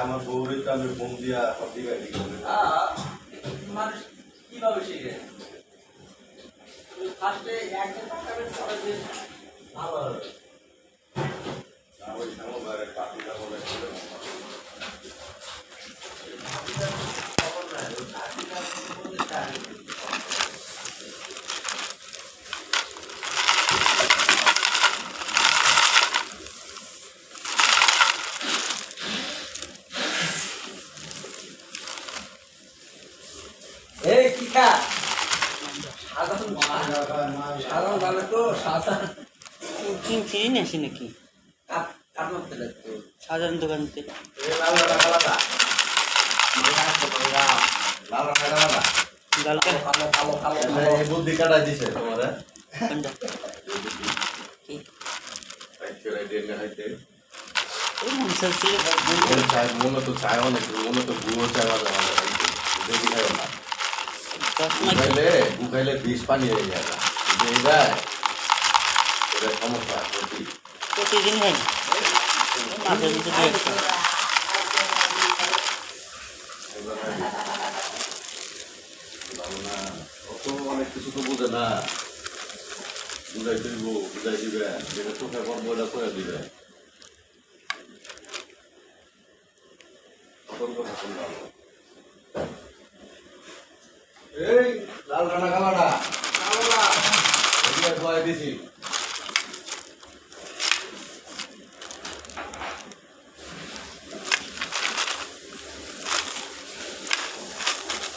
আমার বউরে তো আমি বোম দিয়া সব দিকে মানুষ কিভাবে শিখে ফার্স্টে একজন পাঠাবেন পরে যে ভালো হবে ওই সময় পাখিটা বলে এই কি খা সাধারণ ভাবে তো সাধারণ কিনে আসি নাকি কাটমার তেলে তো সাধারণ দোকান থেকে লাল কালা কালো কালো কালো বুদ্ধি কাটাই দিছে তোমার কোনটা কি ওই মনসা ছিল মনে তো চায় অনেক মনে তো গুঁড়ো চায় চশমা গুখাইলে বিষ পানি হয়ে যায় যায় এটা সমস্যা প্রতিদিন হয় মাঝে মধ্যে দু একটা অনেক কিছু তো বোঝে না বুঝাই দিব বুঝাই দিবে যেটা চোখে করবো এটা করে দিবে এই লাল রানা কালাটা দিছি